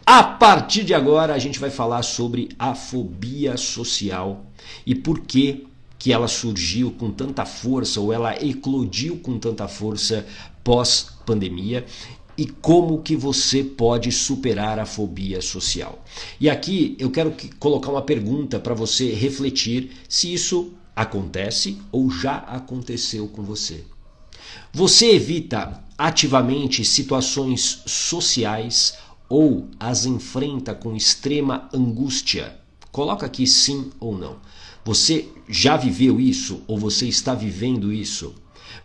A partir de agora a gente vai falar sobre a fobia social e por que ela surgiu com tanta força ou ela eclodiu com tanta força pós-pandemia e como que você pode superar a fobia social. E aqui eu quero colocar uma pergunta para você refletir se isso acontece ou já aconteceu com você. Você evita ativamente situações sociais ou as enfrenta com extrema angústia? Coloca aqui sim ou não. Você já viveu isso ou você está vivendo isso?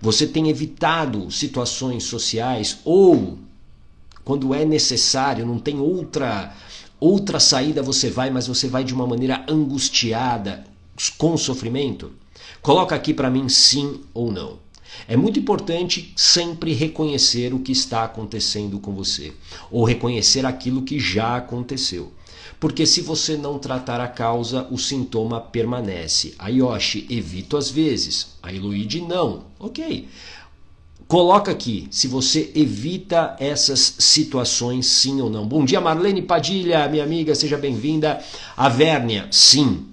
Você tem evitado situações sociais ou, quando é necessário, não tem outra saída, você vai, mas você vai de uma maneira angustiada, com sofrimento? Coloca aqui para mim sim ou não. É muito importante sempre reconhecer o que está acontecendo com você, ou reconhecer aquilo que já aconteceu. Porque se você não tratar a causa, o sintoma permanece. A Yoshi, evito às vezes. A Eloide, não. Ok. Coloca aqui se você evita essas situações, sim ou não. Bom dia, Marlene Padilha, minha amiga, seja bem-vinda. A Vérnia, sim.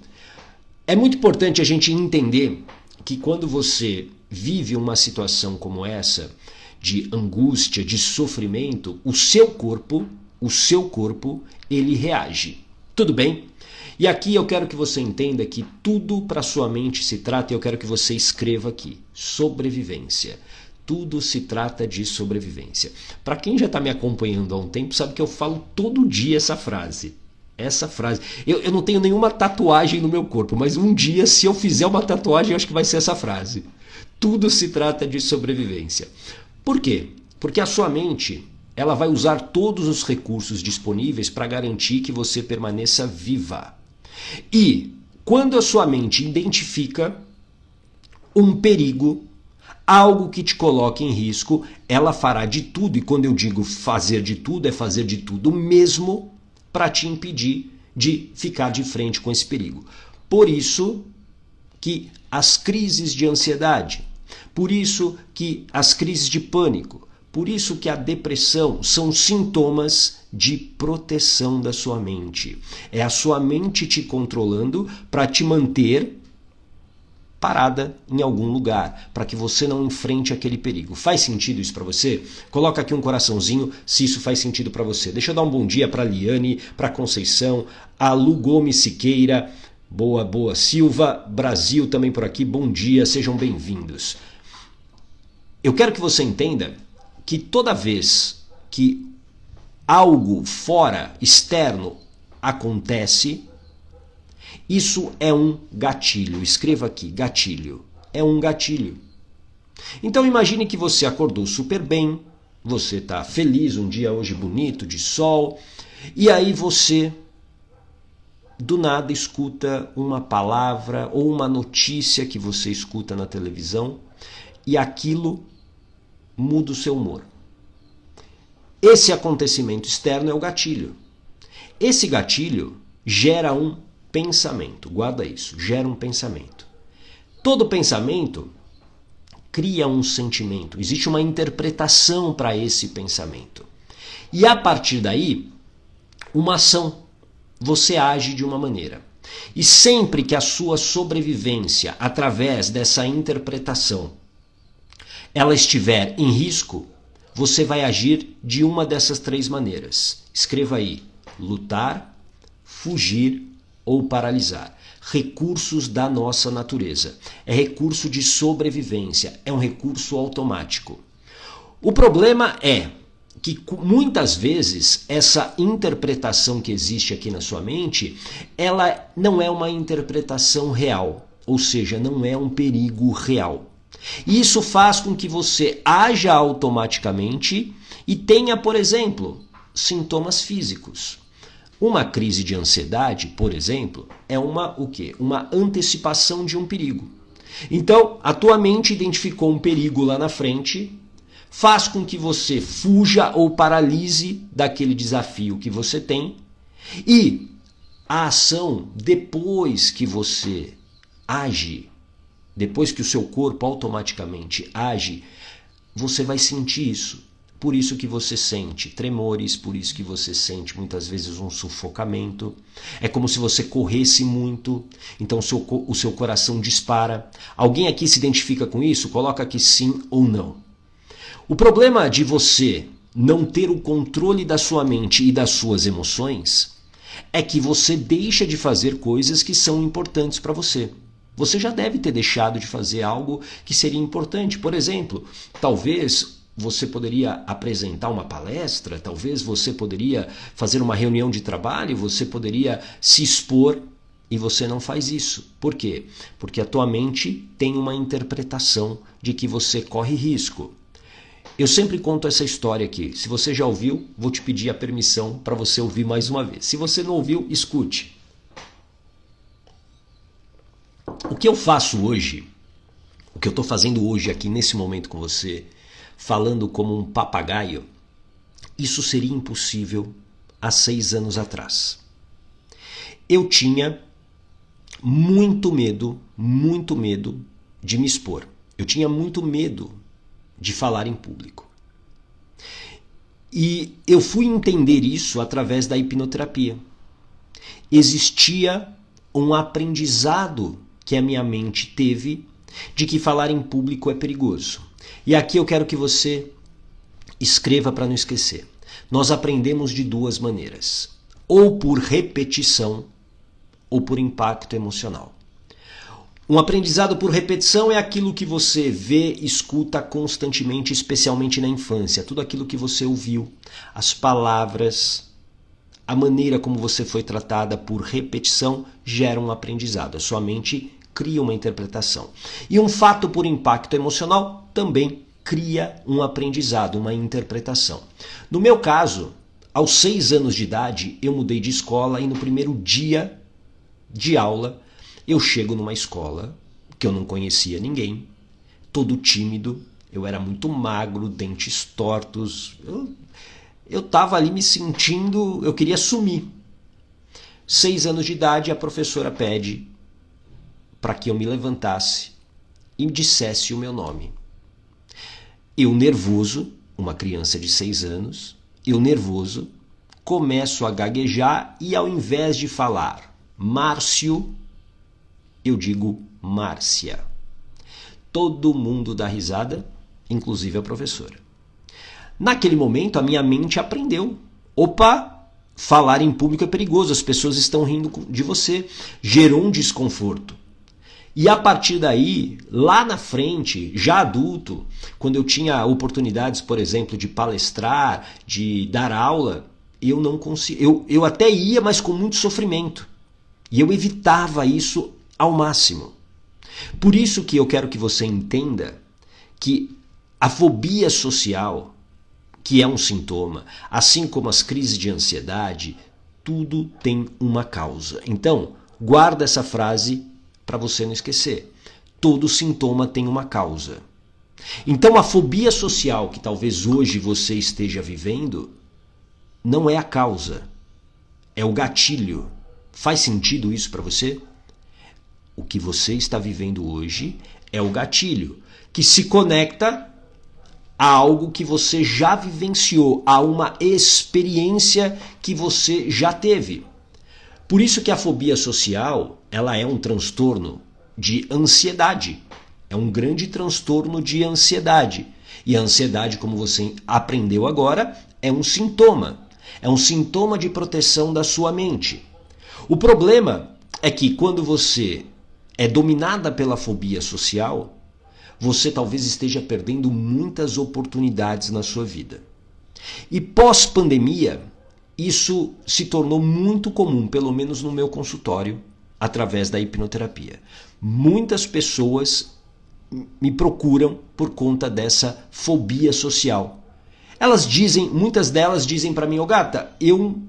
É muito importante a gente entender que quando você vive uma situação como essa, de angústia, de sofrimento, o seu corpo, ele reage. Tudo bem? E aqui eu quero que você entenda que tudo para sua mente se trata, e eu quero que você escreva aqui, sobrevivência. Tudo se trata de sobrevivência. Para quem já está me acompanhando há um tempo, sabe que eu falo todo dia essa frase. Essa frase. Eu não tenho nenhuma tatuagem no meu corpo, mas um dia, se eu fizer uma tatuagem, eu acho que vai ser essa frase. Tudo se trata de sobrevivência. Por quê? Porque a sua mente, ela vai usar todos os recursos disponíveis para garantir que você permaneça viva. E quando a sua mente identifica um perigo, algo que te coloque em risco, ela fará de tudo, e quando eu digo fazer de tudo, é fazer de tudo mesmo para te impedir de ficar de frente com esse perigo. Por isso que as crises de ansiedade, por isso que as crises de pânico, por isso que a depressão são sintomas de proteção da sua mente. É a sua mente te controlando para te manter parada em algum lugar, para que você não enfrente aquele perigo. Faz sentido isso para você? Coloca aqui um coraçãozinho se isso faz sentido para você. Deixa eu dar um bom dia para a Liane, para a Conceição, a Lu Gomes Siqueira, boa Silva, Brasil também por aqui, bom dia, sejam bem-vindos. Eu quero que você entenda que toda vez que algo fora, externo, acontece, isso é um gatilho. Escreva aqui, gatilho. É um gatilho. Então imagine que você acordou super bem, você está feliz, um dia hoje bonito, de sol, e aí você do nada escuta uma palavra ou uma notícia que você escuta na televisão e aquilo muda o seu humor. Esse acontecimento externo é o gatilho. Esse gatilho gera um pensamento, guarda isso, gera um pensamento. Todo pensamento cria um sentimento, existe uma interpretação para esse pensamento. E a partir daí, uma ação, você age de uma maneira. E sempre que a sua sobrevivência, através dessa interpretação, ela estiver em risco, você vai agir de uma dessas três maneiras. Escreva aí, lutar, fugir ou paralisar. Recursos da nossa natureza. É recurso de sobrevivência, é um recurso automático. O problema é que muitas vezes essa interpretação que existe aqui na sua mente, ela não é uma interpretação real, ou seja, não é um perigo real. E isso faz com que você haja automaticamente e tenha, por exemplo, sintomas físicos. Uma crise de ansiedade, por exemplo, é o quê? Uma antecipação de um perigo. Então, a tua mente identificou um perigo lá na frente, faz com que você fuja ou paralise daquele desafio que você tem, e a ação, depois que você age, depois que o seu corpo automaticamente age, você vai sentir isso. Por isso que você sente tremores, por isso que você sente muitas vezes um sufocamento. É como se você corresse muito, então o seu coração dispara. Alguém aqui se identifica com isso? Coloca aqui sim ou não. O problema de você não ter o controle da sua mente e das suas emoções é que você deixa de fazer coisas que são importantes para você. Você já deve ter deixado de fazer algo que seria importante. Por exemplo, talvez você poderia apresentar uma palestra, talvez você poderia fazer uma reunião de trabalho, você poderia se expor e você não faz isso. Por quê? Porque a tua mente tem uma interpretação de que você corre risco. Eu sempre conto essa história aqui. Se você já ouviu, vou te pedir a permissão para você ouvir mais uma vez. Se você não ouviu, escute. O que eu faço hoje, o que eu estou fazendo hoje aqui nesse momento com você, falando como um papagaio, isso seria impossível há 6 anos atrás. Eu tinha muito medo de me expor. Eu tinha muito medo de falar em público. E eu fui entender isso através da hipnoterapia. Existia um aprendizado que a minha mente teve de que falar em público é perigoso. E aqui eu quero que você escreva para não esquecer. Nós aprendemos de 2 maneiras. Ou por repetição, ou por impacto emocional. Um aprendizado por repetição é aquilo que você vê, escuta constantemente, especialmente na infância. Tudo aquilo que você ouviu, as palavras, a maneira como você foi tratada por repetição gera um aprendizado. A sua mente cria uma interpretação. E um fato por impacto emocional também cria um aprendizado, uma interpretação. No meu caso, aos 6 anos de idade, eu mudei de escola e no primeiro dia de aula, eu chego numa escola que eu não conhecia ninguém, todo tímido, eu era muito magro, dentes tortos, eu estava ali me sentindo, eu queria sumir. 6 anos de idade, a professora pede para que eu me levantasse e dissesse o meu nome. Eu nervoso, uma criança de 6 anos, eu nervoso, começo a gaguejar e ao invés de falar Márcio, eu digo Márcia. Todo mundo dá risada, inclusive a professora. Naquele momento, a minha mente aprendeu. Opa, falar em público é perigoso, as pessoas estão rindo de você. Gerou um desconforto. E a partir daí, lá na frente, já adulto, quando eu tinha oportunidades, por exemplo, de palestrar, de dar aula, eu não conseguia. Eu até ia, mas com muito sofrimento. E eu evitava isso ao máximo. Por isso que eu quero que você entenda que a fobia social, que é um sintoma, assim como as crises de ansiedade, tudo tem uma causa. Então, guarda essa frase para você não esquecer. Todo sintoma tem uma causa. Então, a fobia social que talvez hoje você esteja vivendo não é a causa, é o gatilho. Faz sentido isso para você? O que você está vivendo hoje é o gatilho, que se conecta a algo que você já vivenciou, a uma experiência que você já teve. Por isso que a fobia social, ela é um transtorno de ansiedade. É um grande transtorno de ansiedade. E a ansiedade, como você aprendeu agora, é um sintoma. É um sintoma de proteção da sua mente. O problema é que quando você é dominada pela fobia social, você talvez esteja perdendo muitas oportunidades na sua vida. E pós-pandemia, isso se tornou muito comum, pelo menos no meu consultório, através da hipnoterapia. Muitas pessoas me procuram por conta dessa fobia social. Elas dizem, muitas delas dizem para mim, Gata, eu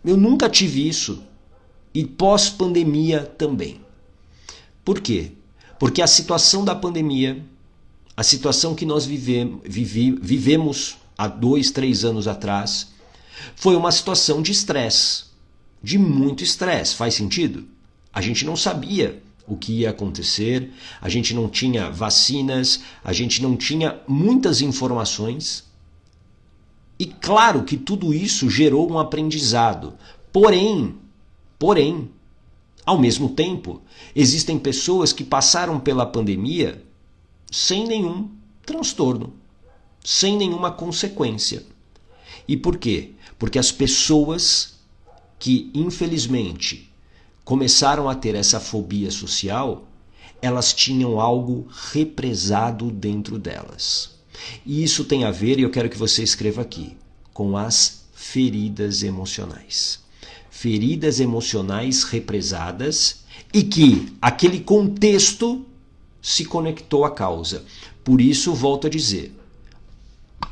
nunca tive isso. E pós-pandemia também. Por quê? Porque a situação da pandemia, a situação que nós vivemos há 2, 3 anos atrás, foi uma situação de estresse, de muito estresse. Faz sentido? A gente não sabia o que ia acontecer, a gente não tinha vacinas, a gente não tinha muitas informações E claro que tudo isso gerou um aprendizado. Porém, ao mesmo tempo, existem pessoas que passaram pela pandemia sem nenhum transtorno, sem nenhuma consequência. E por quê? Porque as pessoas que, infelizmente, começaram a ter essa fobia social, elas tinham algo represado dentro delas. E isso tem a ver, e eu quero que você escreva aqui, com as feridas emocionais. Feridas emocionais represadas e que aquele contexto se conectou à causa. Por isso, volto a dizer,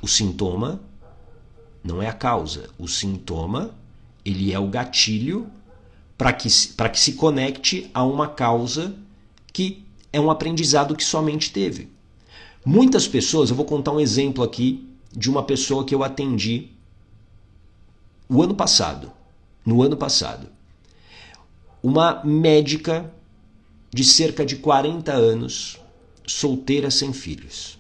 o sintoma não é a causa. O sintoma, ele é o gatilho para que se conecte a uma causa que é um aprendizado que somente teve. Muitas pessoas, eu vou contar um exemplo aqui de uma pessoa que eu atendi no ano passado. Uma médica de cerca de 40 anos, solteira sem filhos.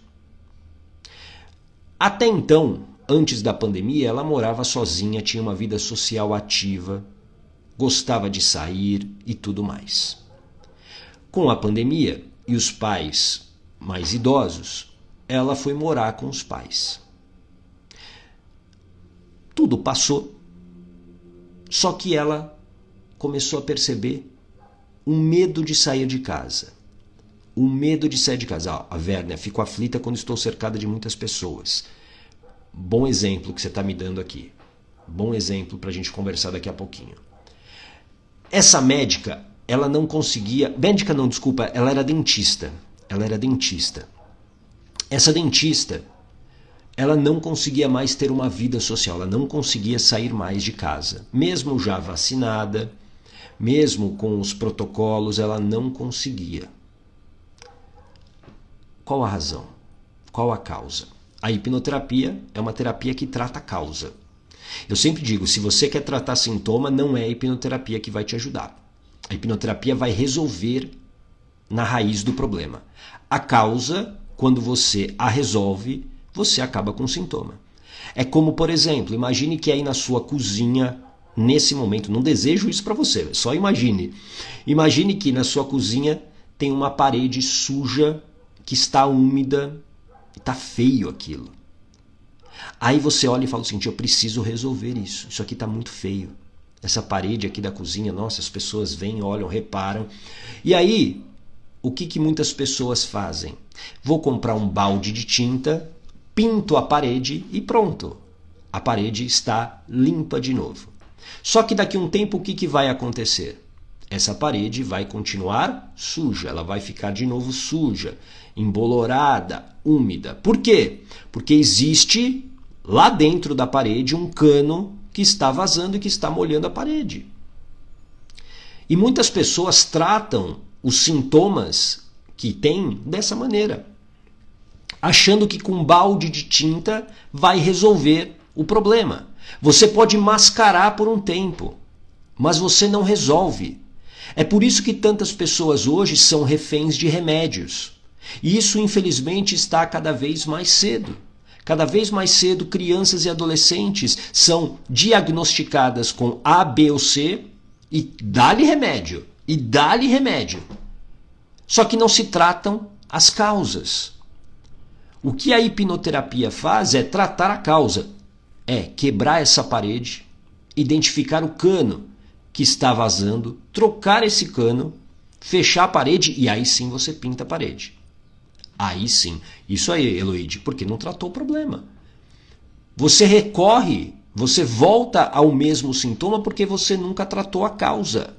Até então, antes da pandemia, ela morava sozinha, tinha uma vida social ativa, gostava de sair e tudo mais. Com a pandemia e os pais mais idosos, ela foi morar com os pais. Tudo passou, só que ela começou a perceber um medo de sair de casa. O medo de sair de casa. A Vérnia, fico aflita quando estou cercada de muitas pessoas. Bom exemplo que você está me dando aqui. Bom exemplo para a gente conversar daqui a pouquinho. Essa médica, ela não conseguia... Médica não, desculpa, ela era dentista. Essa dentista, ela não conseguia mais ter uma vida social, ela não conseguia sair mais de casa. Mesmo já vacinada, mesmo com os protocolos, ela não conseguia. Qual a razão? Qual a causa? A hipnoterapia é uma terapia que trata a causa. Eu sempre digo, se você quer tratar sintoma, não é a hipnoterapia que vai te ajudar. A hipnoterapia vai resolver na raiz do problema. A causa, quando você a resolve, você acaba com o sintoma. É como, por exemplo, imagine que aí na sua cozinha, nesse momento, não desejo isso para você, só imagine. Imagine que na sua cozinha tem uma parede suja, que está úmida, está feio aquilo. Aí você olha e fala assim, eu preciso resolver isso. Isso aqui está muito feio. Essa parede aqui da cozinha, nossa, as pessoas vêm, olham, reparam. E aí, o que muitas pessoas fazem? Vou comprar um balde de tinta, pinto a parede e pronto. A parede está limpa de novo. Só que daqui a um tempo o que vai acontecer? Essa parede vai continuar suja, ela vai ficar de novo suja, embolorada, úmida. Por quê? Porque existe lá dentro da parede um cano que está vazando e que está molhando a parede. E muitas pessoas tratam os sintomas que têm dessa maneira, achando que com um balde de tinta vai resolver o problema. Você pode mascarar por um tempo, mas você não resolve. É por isso que tantas pessoas hoje são reféns de remédios. E isso, infelizmente, está cada vez mais cedo. Cada vez mais cedo, crianças e adolescentes são diagnosticadas com A, B ou C e dá-lhe remédio. Só que não se tratam as causas. O que a hipnoterapia faz é tratar a causa. É quebrar essa parede, identificar o cano que está vazando, trocar esse cano, fechar a parede e aí sim você pinta a parede. Aí sim. Isso aí, Eloide, porque não tratou o problema. Você recorre, você volta ao mesmo sintoma porque você nunca tratou a causa.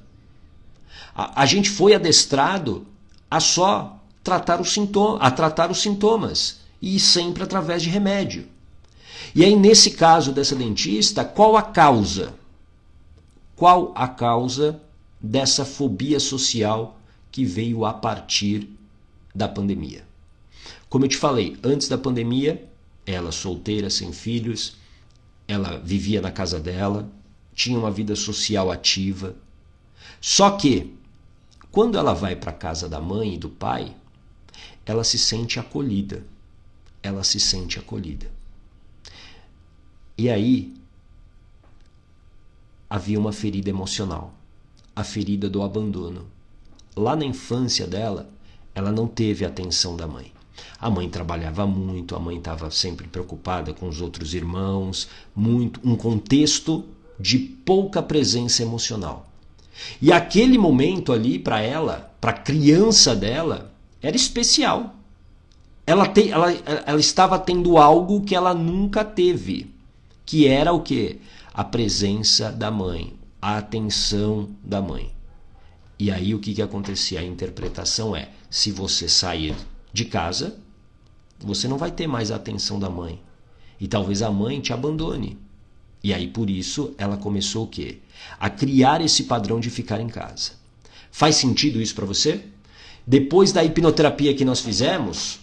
A gente foi adestrado a só tratar os sintomas e sempre através de remédio. E aí, nesse caso dessa dentista, qual a causa? Qual a causa dessa fobia social que veio a partir da pandemia? Como eu te falei, antes da pandemia, ela solteira, sem filhos, ela vivia na casa dela, tinha uma vida social ativa. Só que, quando ela vai para a casa da mãe e do pai, ela se sente acolhida. E aí havia uma ferida emocional, a ferida do abandono. Lá na infância dela, ela não teve a atenção da mãe. A mãe trabalhava muito, a mãe estava sempre preocupada com os outros irmãos, um contexto de pouca presença emocional. E aquele momento ali para ela, para a criança dela, era especial. Ela estava tendo algo que ela nunca teve, que era o quê? A presença da mãe, a atenção da mãe. E aí o que acontecia? A interpretação é, se você sair de casa, você não vai ter mais a atenção da mãe. E talvez a mãe te abandone. E aí por isso ela começou o quê? A criar esse padrão de ficar em casa. Faz sentido isso para você? Depois da hipnoterapia que nós fizemos,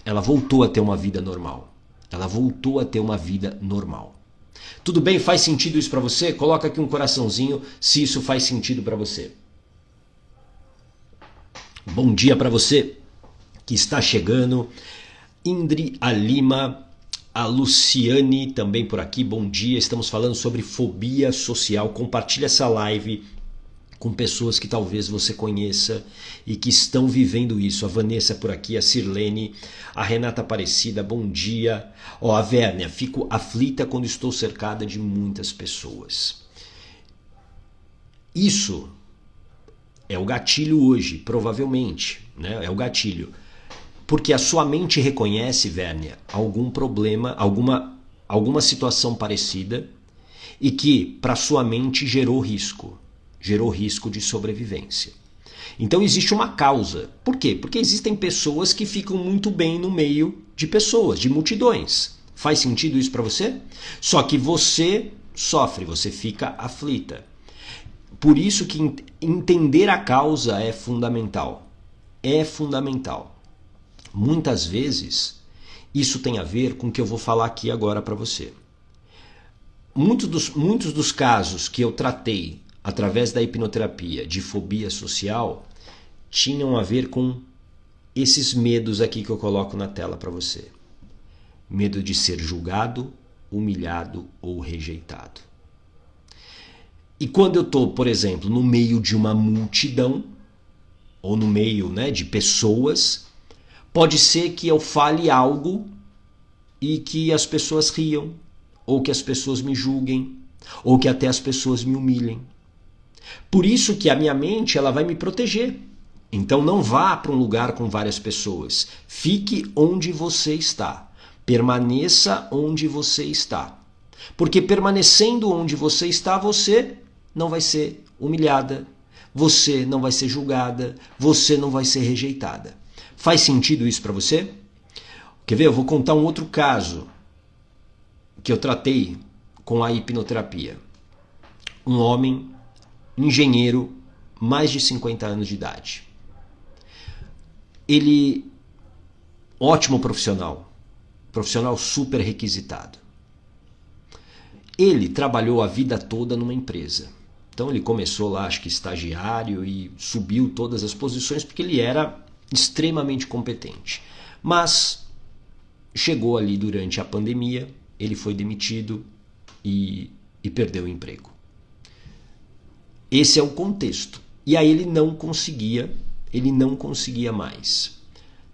ela voltou a ter uma vida normal. Ela voltou a ter uma vida normal. Tudo bem? Faz sentido isso para você? Coloca aqui um coraçãozinho se isso faz sentido para você. Bom dia para você que está chegando. Indri, a Lima, a Luciane também por aqui. Bom dia. Estamos falando sobre fobia social. Compartilha essa live com pessoas que talvez você conheça e que estão vivendo isso. A Vanessa por aqui, a Sirlene, a Renata Aparecida, bom dia. A Vérnia, fico aflita quando estou cercada de muitas pessoas. Isso é o gatilho hoje, provavelmente, né? É o gatilho. Porque a sua mente reconhece, Vérnia, algum problema, alguma situação parecida e que para sua mente gerou risco de sobrevivência. Então existe uma causa. Por quê? Porque existem pessoas que ficam muito bem no meio de pessoas, de multidões. Faz sentido isso para você? Só que você sofre, você fica aflita. Por isso que entender a causa é fundamental. É fundamental. Muitas vezes isso tem a ver com o que eu vou falar aqui agora para você. Muitos dos casos que eu tratei através da hipnoterapia de fobia social, tinham a ver com esses medos aqui que eu coloco na tela para você. Medo de ser julgado, humilhado ou rejeitado. E quando eu estou, por exemplo, no meio de uma multidão, ou no meio, né, de pessoas, pode ser que eu fale algo e que as pessoas riam, ou que as pessoas me julguem, ou que até as pessoas me humilhem. Por isso que a minha mente ela vai me proteger. Então não vá para um lugar com várias pessoas. Fique onde você está. Permaneça onde você está. Porque permanecendo onde você está, você não vai ser humilhada, você não vai ser julgada, você não vai ser rejeitada. Faz sentido isso para você? Quer ver? Eu vou contar um outro caso que eu tratei com a hipnoterapia. Um homem engenheiro, mais de 50 anos de idade. Ele, ótimo profissional super requisitado. Ele trabalhou a vida toda numa empresa. Então ele começou lá, acho que estagiário, e subiu todas as posições porque ele era extremamente competente. Mas chegou ali durante a pandemia, ele foi demitido e perdeu o emprego. Esse é o contexto. E aí ele não conseguia mais.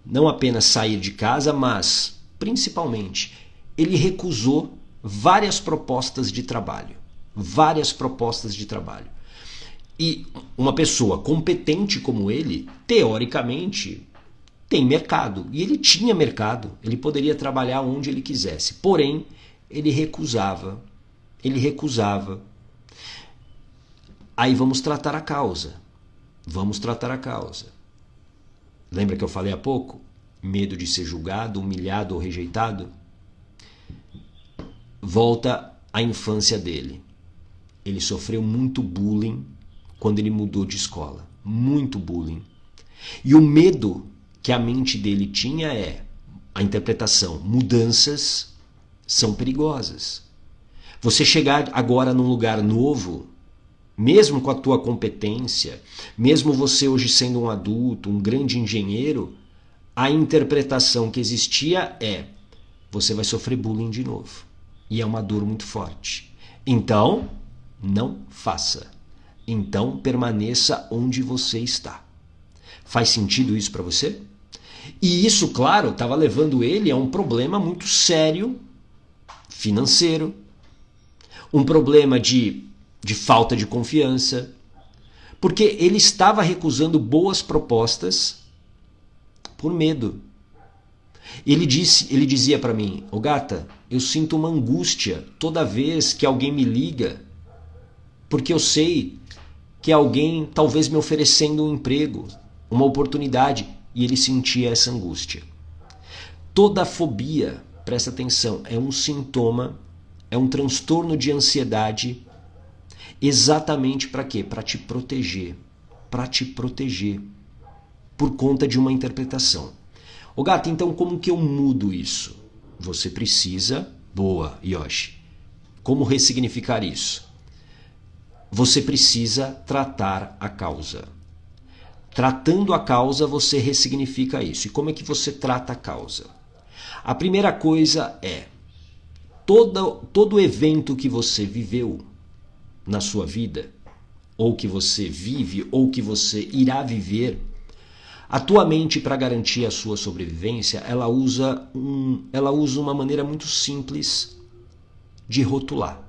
Não apenas sair de casa, mas, principalmente, ele recusou várias propostas de trabalho. E uma pessoa competente como ele, teoricamente, tem mercado. E ele tinha mercado. Ele poderia trabalhar onde ele quisesse. Porém, ele recusava. Aí vamos tratar a causa. Lembra que eu falei há pouco? Medo de ser julgado, humilhado ou rejeitado? Volta à infância dele. Ele sofreu muito bullying quando ele mudou de escola. Muito bullying. E o medo que a mente dele tinha é a interpretação. Mudanças são perigosas. Você chegar agora num lugar novo, mesmo com a tua competência, mesmo você hoje sendo um adulto, um grande engenheiro, a interpretação que existia é: você vai sofrer bullying de novo. E é uma dor muito forte. Então, não faça. Então, permaneça onde você está. Faz sentido isso para você? E isso, claro, estava levando ele a um problema muito sério financeiro, um problema de falta de confiança, porque ele estava recusando boas propostas por medo. Ele dizia para mim: "Ô gata, eu sinto uma angústia toda vez que alguém me liga, porque eu sei que é alguém talvez me oferecendo um emprego, uma oportunidade", e ele sentia essa angústia. Toda fobia, presta atenção, é um sintoma, é um transtorno de ansiedade, exatamente para quê? Para te proteger, por conta de uma interpretação. Ô gato, então como que eu mudo isso? Você precisa, boa, Yoshi, como ressignificar isso? Você precisa tratar a causa. Tratando a causa, você ressignifica isso. E como é que você trata a causa? A primeira coisa é, todo evento que você viveu na sua vida, ou que você vive, ou que você irá viver, a tua mente, para garantir a sua sobrevivência, ela usa uma maneira muito simples de rotular.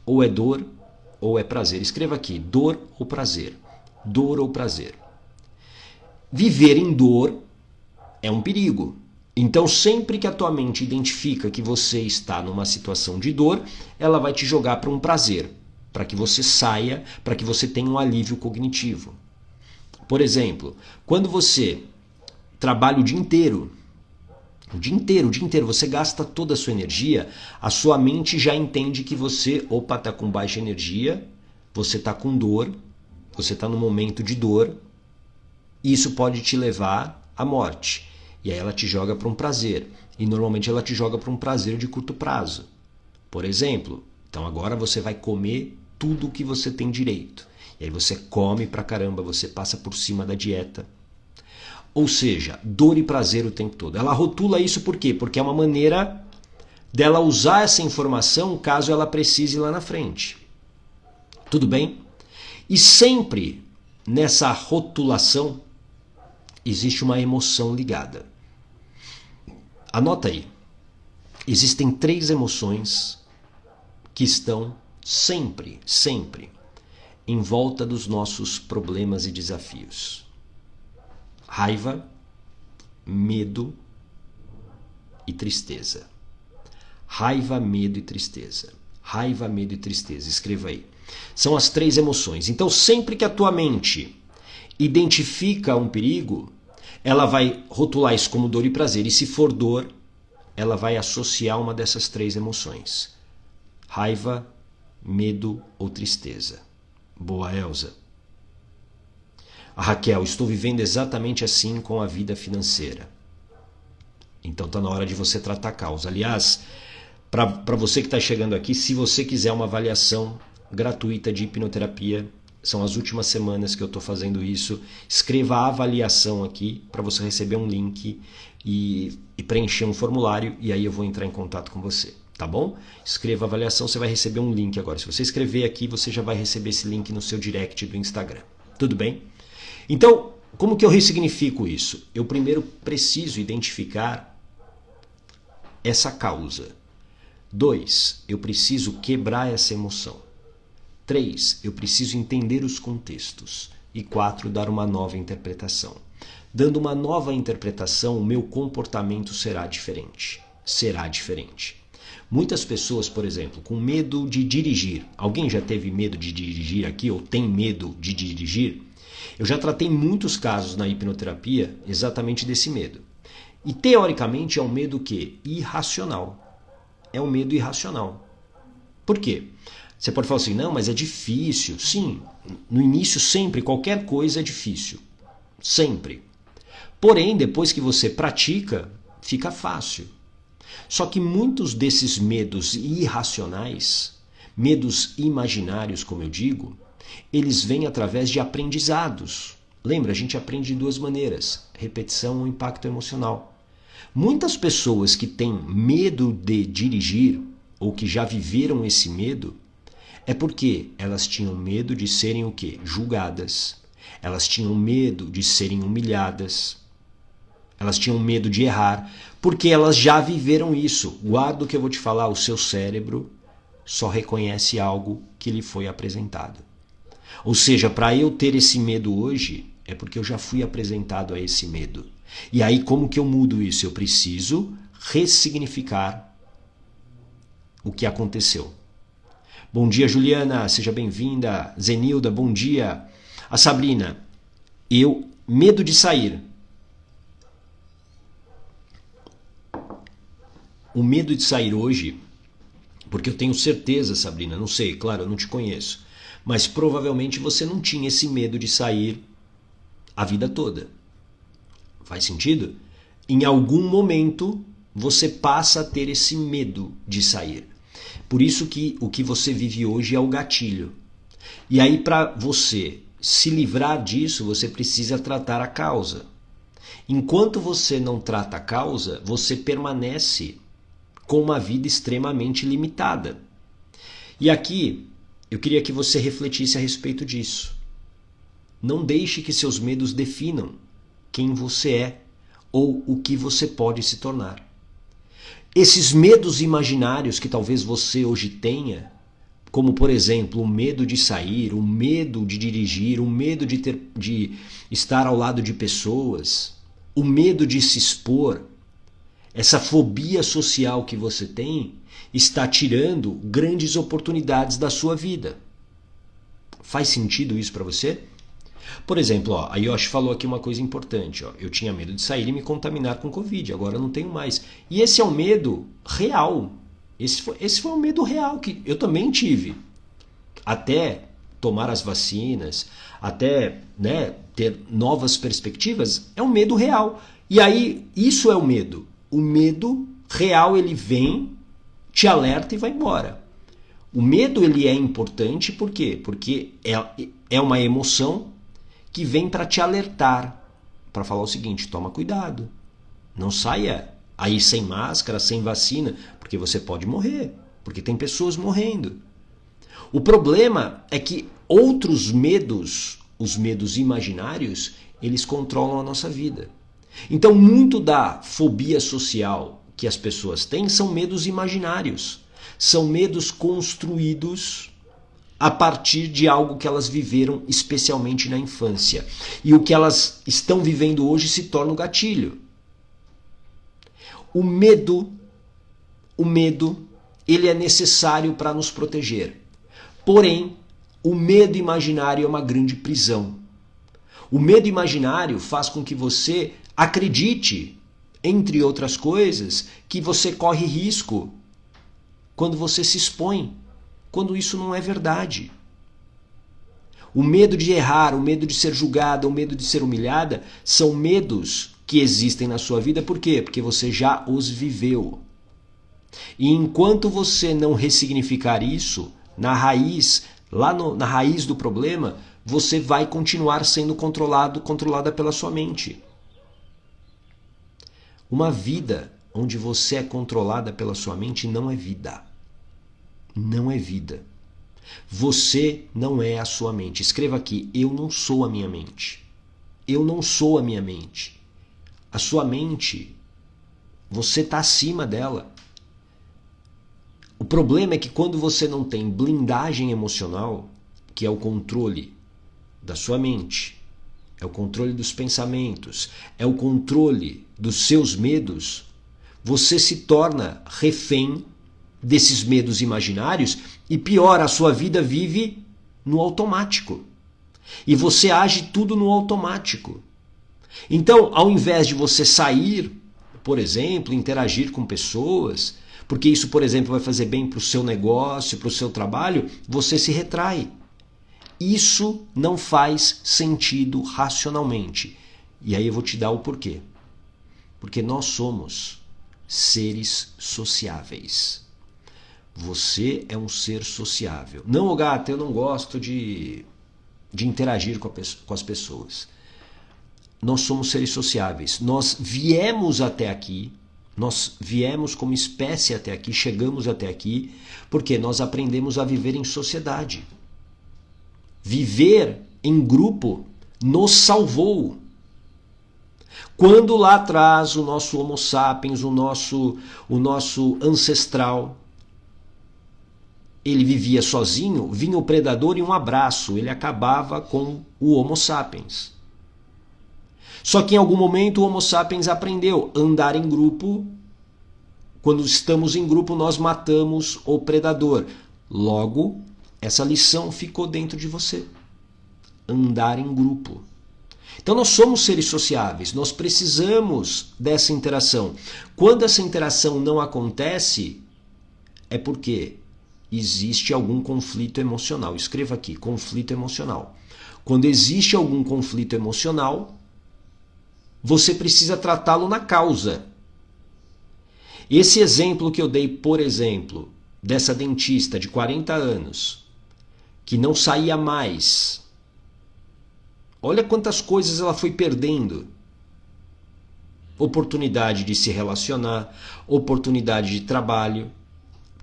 Ou é dor, ou é prazer. Escreva aqui, dor ou prazer. Dor ou prazer. Viver em dor é um perigo. Então, sempre que a tua mente identifica que você está numa situação de dor, ela vai te jogar para um prazer, para que você saia, para que você tenha um alívio cognitivo. Por exemplo, quando você trabalha o dia inteiro, você gasta toda a sua energia, a sua mente já entende que você, está com baixa energia, você está com dor, você está num momento de dor, e isso pode te levar à morte. E aí ela te joga para um prazer. E normalmente ela te joga para um prazer de curto prazo. Por exemplo, então agora você vai comer tudo o que você tem direito. E aí você come pra caramba, você passa por cima da dieta. Ou seja, dor e prazer o tempo todo. Ela rotula isso por quê? Porque é uma maneira dela usar essa informação caso ela precise lá na frente. Tudo bem? E sempre nessa rotulação existe uma emoção ligada. Anota aí. Existem 3 emoções que estão sempre em volta dos nossos problemas e desafios. Raiva, medo e tristeza. Raiva, medo e tristeza. Raiva, medo e tristeza. Escreva aí. São as 3 emoções. Então, sempre que a tua mente identifica um perigo, ela vai rotular isso como dor e prazer. E se for dor, ela vai associar uma dessas 3 emoções. Raiva, medo ou tristeza. Boa, Elza. A Raquel, estou vivendo exatamente assim com a vida financeira. Então está na hora de você tratar a causa. Aliás, para você que está chegando aqui, se você quiser uma avaliação gratuita de hipnoterapia, são as últimas semanas que eu estou fazendo isso. Escreva a avaliação aqui para você receber um link e preencher um formulário, e aí eu vou entrar em contato com você. Tá bom? Escreva a avaliação, você vai receber um link agora. Se você escrever aqui, você já vai receber esse link no seu direct do Instagram. Tudo bem? Então, como que eu ressignifico isso? Eu primeiro preciso identificar essa causa. 2, eu preciso quebrar essa emoção. 3, eu preciso entender os contextos. E 4, dar uma nova interpretação. Dando uma nova interpretação, o meu comportamento será diferente. Muitas pessoas, por exemplo, com medo de dirigir. Alguém já teve medo de dirigir aqui ou tem medo de dirigir? Eu já tratei muitos casos na hipnoterapia exatamente desse medo. E teoricamente é um medo que irracional. É um medo irracional. Por quê? Você pode falar assim, não, mas é difícil. Sim, no início sempre, qualquer coisa é difícil. Sempre. Porém, depois que você pratica, fica fácil. Só que muitos desses medos irracionais, medos imaginários, como eu digo, eles vêm através de aprendizados. Lembra, a gente aprende de 2 maneiras, repetição ou impacto emocional. Muitas pessoas que têm medo de dirigir ou que já viveram esse medo, é porque elas tinham medo de serem o quê? Julgadas. Elas tinham medo de serem humilhadas. Elas tinham medo de errar, porque elas já viveram isso. Guarda o que eu vou te falar, o seu cérebro só reconhece algo que lhe foi apresentado. Ou seja, para eu ter esse medo hoje, é porque eu já fui apresentado a esse medo. E aí, como que eu mudo isso? Eu preciso ressignificar o que aconteceu. Bom dia, Juliana, seja bem-vinda. Zenilda, bom dia. A Sabrina, medo de sair. O medo de sair hoje, porque eu tenho certeza, Sabrina, não sei, claro, eu não te conheço, mas provavelmente você não tinha esse medo de sair a vida toda. Faz sentido? Em algum momento você passa a ter esse medo de sair. Por isso que o que você vive hoje é o gatilho. E aí, para você se livrar disso, você precisa tratar a causa. Enquanto você não trata a causa, você permanece com uma vida extremamente limitada. E aqui, eu queria que você refletisse a respeito disso. Não deixe que seus medos definam quem você é ou o que você pode se tornar. Esses medos imaginários que talvez você hoje tenha, como por exemplo o medo de sair, o medo de dirigir, o medo de estar ao lado de pessoas, o medo de se expor, essa fobia social que você tem está tirando grandes oportunidades da sua vida. Faz sentido isso para você? Por exemplo, a Yoshi falou aqui uma coisa importante. Eu tinha medo de sair e me contaminar com Covid, agora eu não tenho mais. E esse é um medo real. Esse foi um medo real que eu também tive. Até tomar as vacinas, até ter novas perspectivas, é um medo real. E aí, isso é o medo. O medo real, ele vem, te alerta e vai embora. O medo, ele é importante por quê? Porque é uma emoção que vem para te alertar, para falar o seguinte: toma cuidado, não saia aí sem máscara, sem vacina, porque você pode morrer, porque tem pessoas morrendo. O problema é que outros medos, os medos imaginários, eles controlam a nossa vida. Então, muito da fobia social que as pessoas têm são medos imaginários, são medos construídos a partir de algo que elas viveram especialmente na infância. E o que elas estão vivendo hoje se torna o gatilho. O medo, ele é necessário para nos proteger. Porém, o medo imaginário é uma grande prisão. O medo imaginário faz com que você acredite, entre outras coisas, que você corre risco quando você se expõe, quando isso não é verdade. O medo de errar, o medo de ser julgada, o medo de ser humilhada, são medos que existem na sua vida. Por quê? Porque você já os viveu. E enquanto você não ressignificar isso, na raiz, na raiz do problema, você vai continuar sendo controlada pela sua mente. Uma vida onde você é controlada pela sua mente não é vida. Não é vida. Você não é a sua mente. Escreva aqui: eu não sou a minha mente. Eu não sou a minha mente. A sua mente, você está acima dela. O problema é que quando você não tem blindagem emocional, que é o controle da sua mente, é o controle dos pensamentos, é o controle dos seus medos, você se torna refém desses medos imaginários e pior, a sua vida vive no automático. E você age tudo no automático. Então, ao invés de você sair, por exemplo, interagir com pessoas, porque isso, por exemplo, vai fazer bem para o seu negócio, para o seu trabalho, você se retrai. Isso não faz sentido racionalmente. E aí eu vou te dar o porquê. Porque nós somos seres sociáveis. Você é um ser sociável. Não, Gata, eu não gosto de interagir com as pessoas. Nós somos seres sociáveis. Nós viemos até aqui Nós viemos como espécie até aqui, chegamos até aqui, porque nós aprendemos a viver em sociedade. Viver em grupo nos salvou. Quando lá atrás o nosso Homo sapiens, o nosso ancestral, ele vivia sozinho, vinha o predador e um abraço, ele acabava com o Homo sapiens. Só que em algum momento o Homo sapiens aprendeu a andar em grupo. Quando estamos em grupo, nós matamos o predador. Logo, essa lição ficou dentro de você. Andar em grupo. Então nós somos seres sociáveis, nós precisamos dessa interação. Quando essa interação não acontece, é porque existe algum conflito emocional. Escreva aqui, conflito emocional. Quando existe algum conflito emocional, você precisa tratá-lo na causa. Esse exemplo que eu dei, por exemplo, dessa dentista de 40 anos, que não saía mais. Olha quantas coisas ela foi perdendo. Oportunidade de se relacionar, oportunidade de trabalho.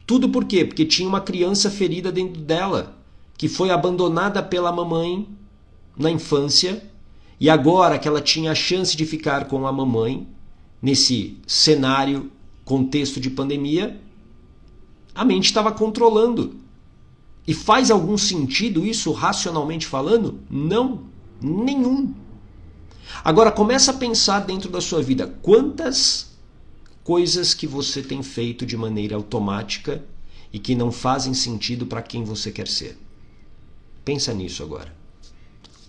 Tudo por quê? Porque tinha uma criança ferida dentro dela, que foi abandonada pela mamãe na infância, e agora que ela tinha a chance de ficar com a mamãe, nesse cenário, contexto de pandemia, a mente estava controlando. E faz algum sentido isso, racionalmente falando? Não, nenhum. Agora começa a pensar dentro da sua vida, quantas coisas que você tem feito de maneira automática e que não fazem sentido para quem você quer ser. Pensa nisso agora.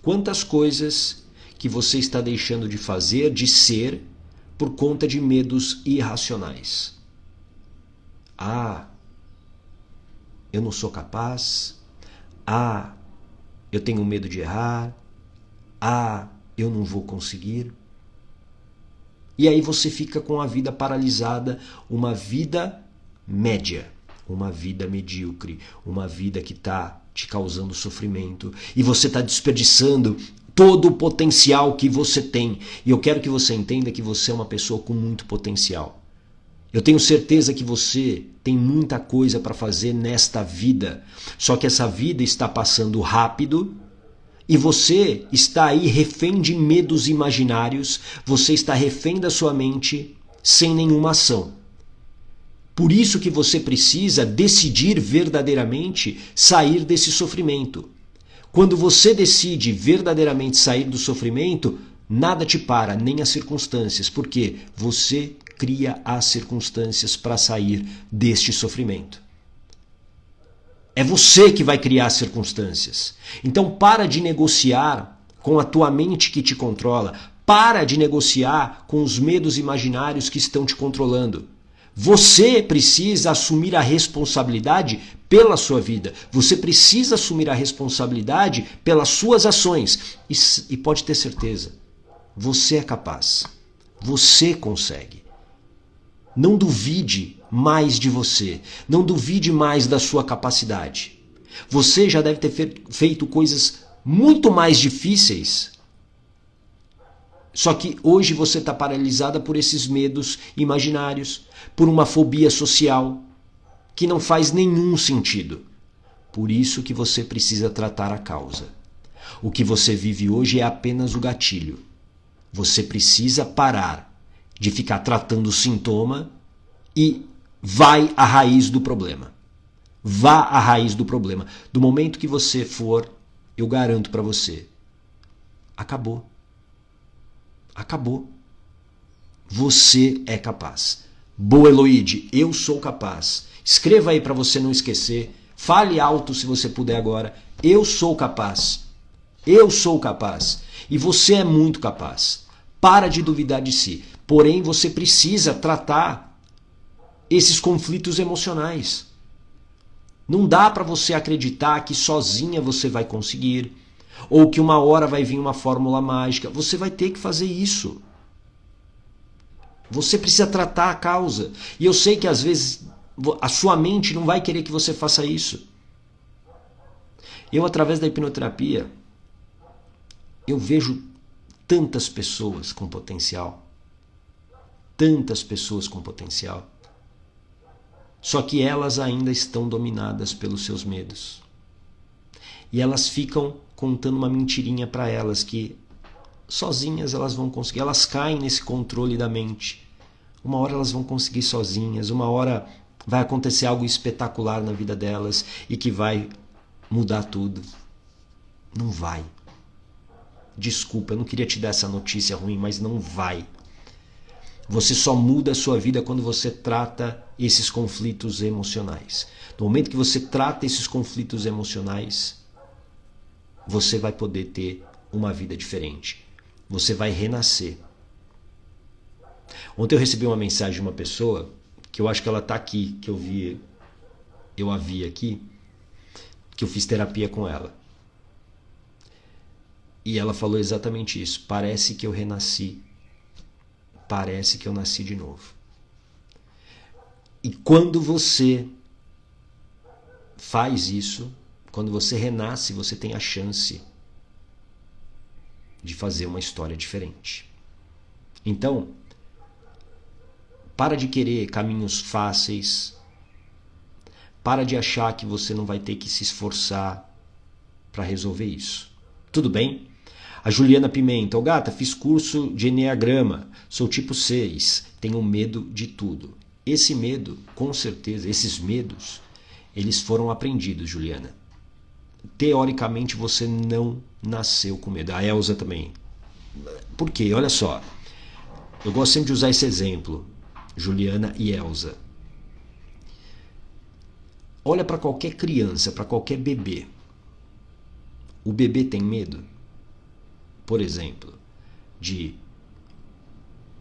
Quantas coisas que você está deixando de fazer, de ser, por conta de medos irracionais. Ah, eu não sou capaz. Ah, eu tenho medo de errar. Ah, eu não vou conseguir. E aí você fica com a vida paralisada, uma vida média, uma vida medíocre, uma vida que está te causando sofrimento. E você está desperdiçando todo o potencial que você tem. E eu quero que você entenda que você é uma pessoa com muito potencial. Eu tenho certeza que você tem muita coisa para fazer nesta vida. Só que essa vida está passando rápido e você está aí refém de medos imaginários, você está refém da sua mente sem nenhuma ação. Por isso que você precisa decidir verdadeiramente sair desse sofrimento. Quando você decide verdadeiramente sair do sofrimento, nada te para, nem as circunstâncias, porque você cria as circunstâncias para sair deste sofrimento. É você que vai criar as circunstâncias. Então para de negociar com a tua mente que te controla. Para de negociar com os medos imaginários que estão te controlando. Você precisa assumir a responsabilidade pela sua vida. Você precisa assumir a responsabilidade pelas suas ações. E pode ter certeza, você é capaz. Você consegue. Não duvide mais de você. Não duvide mais da sua capacidade. Você já deve ter feito coisas muito mais difíceis. Só que hoje você está paralisada por esses medos imaginários, por uma fobia social que não faz nenhum sentido. Por isso que você precisa tratar a causa. O que você vive hoje é apenas o gatilho. Você precisa parar de ficar tratando o sintoma e vai à raiz do problema. Vá à raiz do problema. Do momento que você for, eu garanto para você, acabou. Acabou. Você é capaz. Boa, Eloide, eu sou capaz. Escreva aí para você não esquecer. Fale alto se você puder agora. Eu sou capaz. Eu sou capaz. E você é muito capaz. Para de duvidar de si. Porém, você precisa tratar esses conflitos emocionais. Não dá para você acreditar que sozinha você vai conseguir, ou que uma hora vai vir uma fórmula mágica. Você vai ter que fazer isso. Você precisa tratar a causa. E eu sei que às vezes a sua mente não vai querer que você faça isso. Eu, através da hipnoterapia, eu vejo tantas pessoas com potencial. tantas pessoas com potencial. Só que elas ainda estão dominadas pelos seus medos. E elas ficam contando uma mentirinha para elas que sozinhas elas vão conseguir. Elas caem nesse controle da mente. Uma hora elas vão conseguir sozinhas, uma hora vai acontecer algo espetacular na vida delas e que vai mudar tudo. Não vai. Desculpa, eu não queria te dar essa notícia ruim, mas não vai. Você só muda a sua vida quando você trata esses conflitos emocionais. No momento que você trata esses conflitos emocionais, você vai poder ter uma vida diferente. Você vai renascer. Ontem eu recebi uma mensagem de uma pessoa, que eu acho que ela está aqui, que eu a vi aqui, que eu fiz terapia com ela. E ela falou exatamente isso. Parece que eu renasci. Parece que eu nasci de novo. E quando você faz isso, quando você renasce, você tem a chance de fazer uma história diferente. Então, para de querer caminhos fáceis. Para de achar que você não vai ter que se esforçar para resolver isso. Tudo bem? A Juliana Pimenta. Gata, fiz curso de Enneagrama. Sou tipo 6. Tenho medo de tudo. Esse medo, com certeza, esses medos, eles foram aprendidos, Juliana. Teoricamente, você não nasceu com medo. A Elza também. Por quê? Olha só. Eu gosto sempre de usar esse exemplo. Juliana e Elza. Olha para qualquer criança, para qualquer bebê. O bebê tem medo, por exemplo, de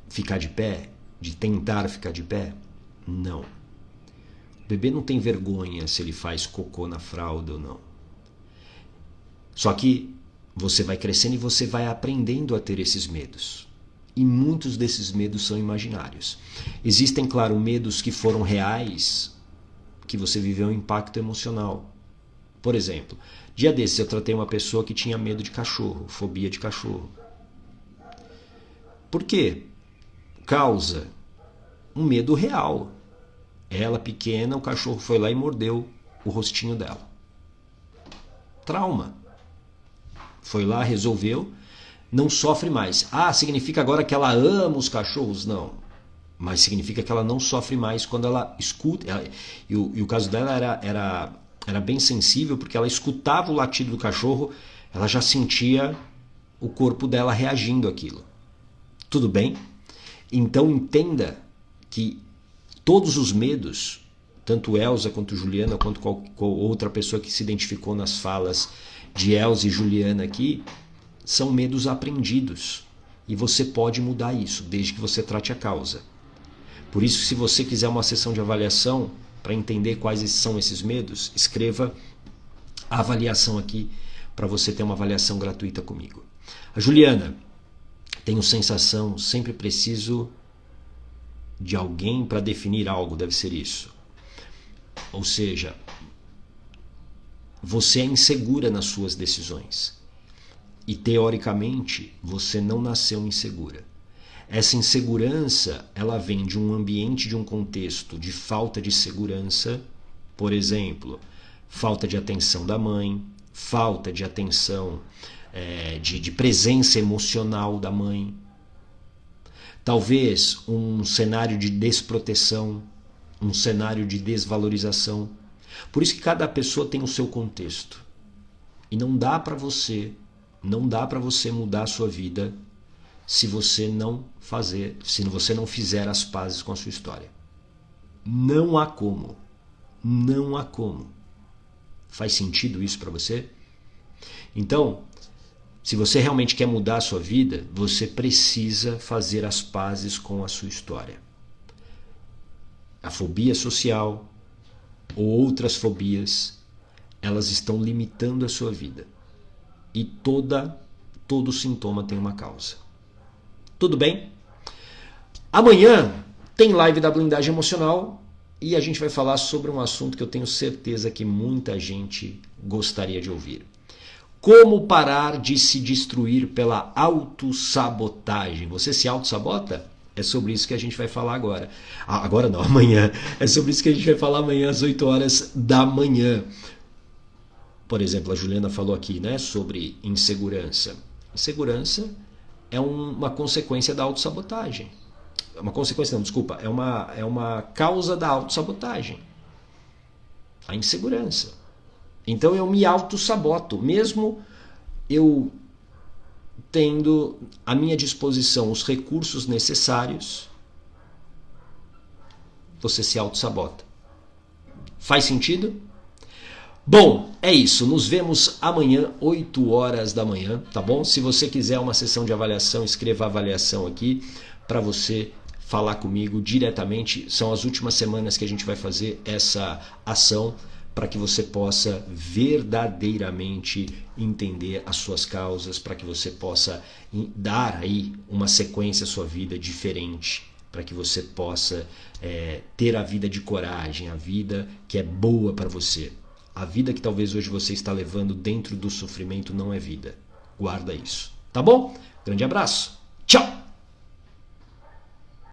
ficar de pé, de tentar ficar de pé? Não. O bebê não tem vergonha se ele faz cocô na fralda ou não. Só que você vai crescendo e você vai aprendendo a ter esses medos. E muitos desses medos são imaginários. Existem, claro, medos que foram reais, que você viveu um impacto emocional. Por exemplo, dia desses eu tratei uma pessoa que tinha medo de cachorro, fobia de cachorro. Por quê? Causa um medo real. Ela pequena, o cachorro foi lá e mordeu o rostinho dela. Trauma. Foi lá, resolveu, não sofre mais. Ah, significa agora que ela ama os cachorros? Não. Mas significa que ela não sofre mais quando ela escuta. E o caso dela era bem sensível, porque ela escutava o latido do cachorro, ela já sentia o corpo dela reagindo àquilo. Tudo bem? Então entenda que todos os medos, tanto Elza quanto Juliana, quanto qualquer outra pessoa que se identificou nas falas de Elza e Juliana aqui, são medos aprendidos. E você pode mudar isso, desde que você trate a causa. Por isso, se você quiser uma sessão de avaliação para entender quais são esses medos, escreva a avaliação aqui para você ter uma avaliação gratuita comigo. A Juliana, tenho sensação, sempre preciso de alguém para definir algo, deve ser isso. Ou seja, você é insegura nas suas decisões. E teoricamente, você não nasceu insegura. Essa insegurança, ela vem de um ambiente, de um contexto de falta de segurança, por exemplo, falta de atenção da mãe, falta de atenção, de presença emocional da mãe, talvez um cenário de desproteção, um cenário de desvalorização. Por isso que cada pessoa tem o seu contexto. E não dá para você mudar a sua vida se você não fizer as pazes com a sua história. Não há como. Não há como. Faz sentido isso para você? Então, se você realmente quer mudar a sua vida, você precisa fazer as pazes com a sua história. A fobia social ou outras fobias, elas estão limitando a sua vida. E todo sintoma tem uma causa. Tudo bem? Amanhã tem live da blindagem emocional e a gente vai falar sobre um assunto que eu tenho certeza que muita gente gostaria de ouvir. Como parar de se destruir pela autossabotagem? Você se autossabota? É sobre isso que a gente vai falar agora. Agora não, amanhã. É sobre isso que a gente vai falar amanhã às 8 horas da manhã. Por exemplo, a Juliana falou aqui, né, sobre insegurança. Insegurança é uma consequência da autossabotagem. Uma consequência, não, desculpa. É uma causa da autossabotagem. A insegurança. Então eu me autossaboto, mesmo eu tendo à minha disposição os recursos necessários, você se autossabota. Faz sentido? Bom, é isso. Nos vemos amanhã, 8 horas da manhã, tá bom? Se você quiser uma sessão de avaliação, escreva a avaliação aqui para você falar comigo diretamente. São as últimas semanas que a gente vai fazer essa ação para que você possa verdadeiramente entender as suas causas, para que você possa dar aí uma sequência à sua vida diferente, para que você possa ter a vida de coragem, a vida que é boa para você. A vida que talvez hoje você está levando dentro do sofrimento não é vida. Guarda isso. Tá bom? Grande abraço. Tchau!